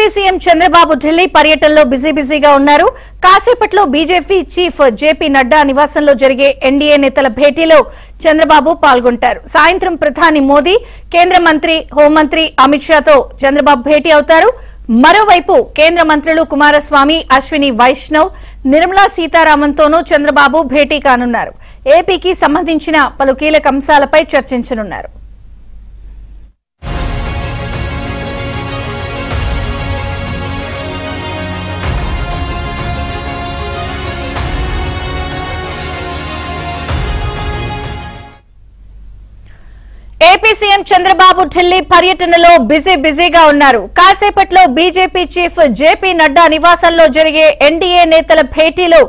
AP CM Chandrababu Delhi పర్యటనలో బిజీగా ఉన్నారు. కాసేపట్లో బీజేపీ చీఫ్ జేపీ నడ్డా నివాసంలో జరిగే ఎన్డీఏ నేతల భేటీలో చంద్రబాబు పాల్గొంటారు. సాయంత్రం ప్రధాని మోదీ, కేంద్ర మంత్రి హోంమంత్రి అమిత్ షాతో చంద్రబాబు భేటీ అవుతారు. మరోవైపు కేంద్ర మంత్రులు కుమారస్వామి, అశ్విని వైష్ణవ్, నిర్మలా సీతారామన్తోనూ చంద్రబాబు భేటీ కానున్నారు. ఏపీకి సంబంధించిన పలు కీలక అంశాలపై చర్చించనున్నారు. ఏపీ సీఎం చంద్రబాబు ఢిల్లీ పర్యటనలో బిజీగా ఉన్నారు. కాసేపట్లో బీజేపీ చీఫ్ జేపీ నడ్డా నివాసంలో జరిగే ఎన్డీఏ నేతల భేటీలో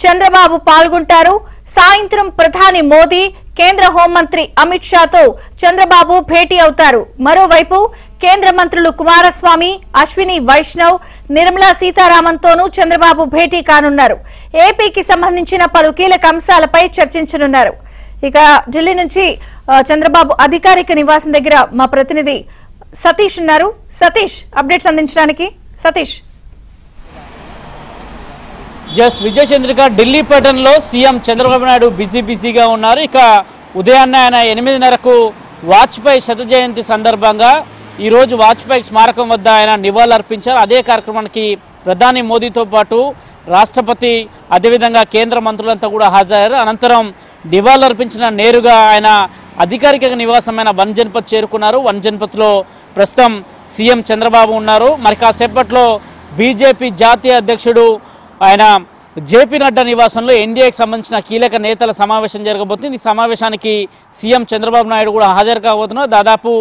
చంద్రబాబు పాల్గొంటారు. సాయంత్రం ప్రధాని మోదీ, కేంద్ర హోంమంత్రి అమిత్ షాతో చంద్రబాబు భేటీ అవుతారు. మరోవైపు కేంద్ర మంత్రులు కుమారస్వామి, అశ్విని వైష్ణవ్, నిర్మలా సీతారామన్తోనూ చంద్రబాబు భేటీ కానున్నారు. ఏపీకి సంబంధించిన పలు కీలక అంశాలపై చర్చించనున్నారు. ఇక ఢిల్లీ నుంచి చంద్రబాబు అధికారిక నివాసం దగ్గర మా ప్రతినిధి సతీష్ ఉన్నారు. సతీష్, అప్డేట్స్ అందించడానికి. సతీష్. ఎస్ విజయ్ చంద్రిక, ఢిల్లీ పర్యటనలో సీఎం చంద్రబాబు నాయుడు బిజీగా ఉన్నారు. ఇక ఉదయాన్నే ఆయన 8:30కు వాజ్పేయి శత జయంతి సందర్భంగా ఈరోజు వాజ్పేయి స్మారకం వద్ద ఆయన నివాళులర్పించారు. అదే కార్యక్రమానికి ప్రధాని మోదీతో పాటు రాష్ట్రపతి, అదేవిధంగా కేంద్ర మంత్రులంతా కూడా హాజరయ్యారు. అనంతరం నివాళులర్పించిన నేరుగా ఆయన అధికారిక నివాసమైన వన్ జన్పథ్ చేరుకున్నారు. వన్ జన్పథ్లో ప్రస్తుతం సీఎం చంద్రబాబు ఉన్నారు. మరి కాసేపట్లో బీజేపీ జాతీయ అధ్యక్షుడు ఆయన జేపీ నడ్డా నివాసంలో ఎన్డీఏకి సంబంధించిన కీలక నేతల సమావేశం జరగబోతుంది. ఈ సమావేశానికి సీఎం చంద్రబాబు నాయుడు కూడా హాజరు కాబోతున్నారు. దాదాపు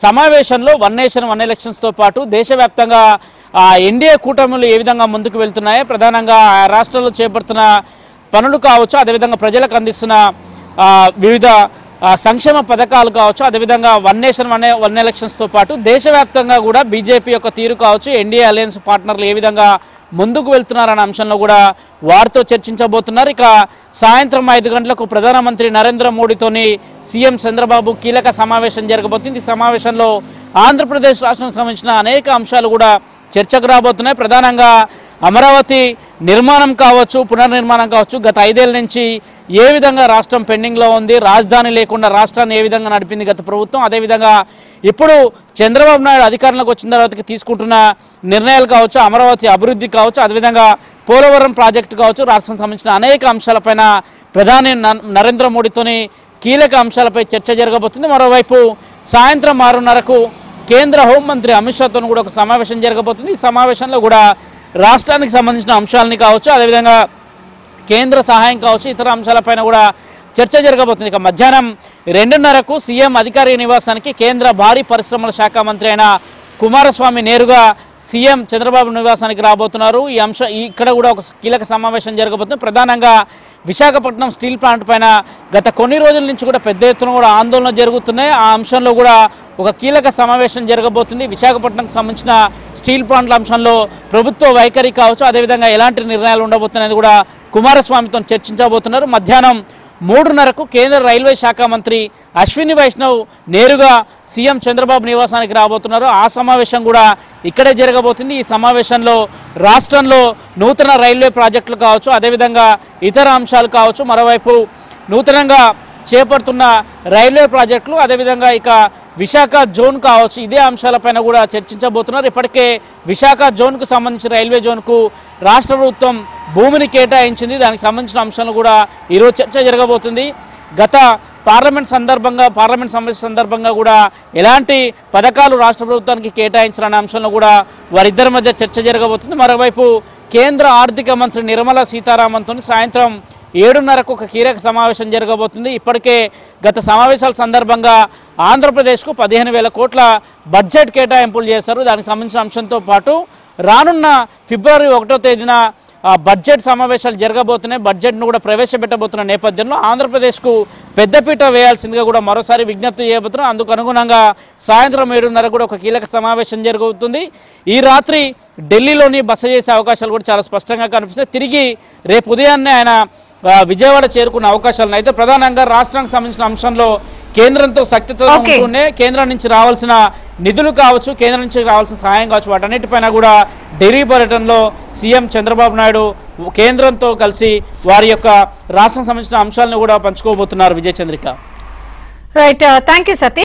సమావేశంలో వన్ నేషన్ వన్ ఎలక్షన్స్తో పాటు దేశవ్యాప్తంగా ఎన్డీఏ కూటమిలు ఏ విధంగా ముందుకు వెళ్తున్నాయో, ప్రధానంగా రాష్ట్రాల్లో చేపడుతున్న పనులు కావచ్చు, అదేవిధంగా ప్రజలకు అందిస్తున్న వివిధ సంక్షేమ పథకాలు కావచ్చు, అదేవిధంగా వన్ నేషన్ వన్ ఎలక్షన్స్తో పాటు దేశవ్యాప్తంగా కూడా బీజేపీ యొక్క తీరు కావచ్చు, ఎన్డీఏ అలయన్స్ పార్ట్నర్లు ఏ విధంగా ముందుకు వెళ్తున్నారన్న అంశంలో కూడా వారితో చర్చించబోతున్నారు. ఇక సాయంత్రం 5 గంటలకు ప్రధానమంత్రి నరేంద్ర మోడీతోని సీఎం చంద్రబాబు కీలక సమావేశం జరగబోతుంది. ఈ సమావేశంలో ఆంధ్రప్రదేశ్ రాష్ట్రానికి సంబంధించిన అనేక అంశాలు కూడా చర్చకు రాబోతున్నాయి. ప్రధానంగా అమరావతి నిర్మాణం కావచ్చు, పునర్నిర్మాణం కావచ్చు, గత 5 ఏళ్ల నుంచి ఏ విధంగా రాష్ట్రం పెండింగ్లో ఉంది, రాజధాని లేకుండా రాష్ట్రాన్ని ఏ విధంగా నడిపింది గత ప్రభుత్వం, అదేవిధంగా ఇప్పుడు చంద్రబాబు నాయుడు అధికారంలోకి వచ్చిన తర్వాత తీసుకుంటున్న నిర్ణయాలు కావచ్చు, అమరావతి అభివృద్ధి కావచ్చు, అదేవిధంగా పోలవరం ప్రాజెక్టు కావచ్చు, రాష్ట్రానికి సంబంధించిన అనేక అంశాలపైన ప్రధాని నరేంద్ర మోడీతోని కీలక అంశాలపై చర్చ జరగబోతుంది. మరోవైపు సాయంత్రం 6:30కు కేంద్ర హోంమంత్రి అమిత్ షాతో కూడా ఒక సమావేశం జరగబోతుంది. ఈ సమావేశంలో కూడా రాష్ట్రానికి సంబంధించిన అంశాలని కావచ్చు, అదేవిధంగా కేంద్ర సహాయం కావచ్చు, ఇతర అంశాలపైన కూడా చర్చ జరగబోతుంది. ఇక మధ్యాహ్నం 2:30కు సీఎం అధికారిక నివాసానికి కేంద్ర భారీ పరిశ్రమల శాఖ మంత్రి అయిన కుమారస్వామి నేరుగా సీఎం చంద్రబాబు నివాసానికి రాబోతున్నారు. ఇక్కడ కూడా ఒక కీలక సమావేశం జరగబోతుంది. ప్రధానంగా విశాఖపట్నం స్టీల్ ప్లాంట్ పైన గత కొన్ని రోజుల నుంచి కూడా పెద్ద ఎత్తున కూడా ఆందోళన జరుగుతున్నాయి. ఆ అంశంలో కూడా ఒక కీలక సమావేశం జరగబోతుంది. విశాఖపట్నంకి సంబంధించిన స్టీల్ ప్లాంట్ల అంశంలో ప్రభుత్వ వైఖరి కావచ్చు, అదేవిధంగా ఎలాంటి నిర్ణయాలు ఉండబోతున్నాయని కూడా కుమారస్వామితో చర్చించబోతున్నారు. మధ్యాహ్నం 3:30కు కేంద్ర రైల్వే శాఖ మంత్రి అశ్విని వైష్ణవ్ నేరుగా సీఎం చంద్రబాబు నివాసానికి రాబోతున్నారు. ఆ సమావేశం కూడా ఇక్కడే జరగబోతుంది. ఈ సమావేశంలో రాష్ట్రంలో నూతన రైల్వే ప్రాజెక్టులు కావచ్చు, అదేవిధంగా ఇతర అంశాలు కావచ్చు, మరోవైపు నూతనంగా చేపడుతున్న రైల్వే ప్రాజెక్టులు, అదేవిధంగా ఇక విశాఖ జోన్ కావచ్చు, ఇదే అంశాలపైన కూడా చర్చించబోతున్నారు. ఇప్పటికే విశాఖ జోన్కు సంబంధించిన రైల్వే జోన్కు రాష్ట్ర ప్రభుత్వం భూమిని కేటాయించింది. దానికి సంబంధించిన అంశాలు కూడా ఈరోజు చర్చ జరగబోతుంది. గత పార్లమెంట్ సమావేశం సందర్భంగా కూడా ఎలాంటి పథకాలు రాష్ట్ర ప్రభుత్వానికి కేటాయించాలనే అంశంలో కూడా వారిద్దరి మధ్య చర్చ జరగబోతుంది. మరోవైపు కేంద్ర ఆర్థిక మంత్రి నిర్మలా సీతారామన్తో సాయంత్రం 7:30కు ఒక కీలక సమావేశం జరగబోతుంది. ఇప్పటికే గత సమావేశాల సందర్భంగా ఆంధ్రప్రదేశ్కు 15,000 కోట్ల బడ్జెట్ కేటాయింపులు చేశారు. దానికి సంబంధించిన అంశంతో పాటు రానున్న ఫిబ్రవరి 1వ తేదీన బడ్జెట్ సమావేశాలు జరగబోతున్నాయి. బడ్జెట్ను కూడా ప్రవేశపెట్టబోతున్న నేపథ్యంలో ఆంధ్రప్రదేశ్కు పెద్దపీట వేయాల్సిందిగా కూడా మరోసారి విజ్ఞప్తి చేయబోతున్నారు. అందుకు అనుగుణంగా సాయంత్రం 7:30 కూడా ఒక కీలక సమావేశం జరగబోతుంది. ఈ రాత్రి ఢిల్లీలోని బస చేసే అవకాశాలు కూడా చాలా స్పష్టంగా కనిపిస్తాయి. తిరిగి రేపు ఉదయాన్నే ఆయన విజయవాడ చేరుకున్న అవకాశాలను అయితే ప్రధానంగా రాష్ట్రానికి సంబంధించిన అంశంలో కేంద్రంతో శక్తితో ఉంటూనే కేంద్రం నుంచి రావాల్సిన నిధులు కావచ్చు, కేంద్రం నుంచి రావాల్సిన సహాయం కావచ్చు, వాటన్నిటిపైన కూడా ఢిల్లీ పర్యటనలో సీఎం చంద్రబాబు నాయుడు కేంద్రంతో కలిసి వారి యొక్క రాష్ట్రం సంబంధించిన అంశాలను కూడా పంచుకోబోతున్నారు. Vijaya Chandrika. Right, thank you Satish.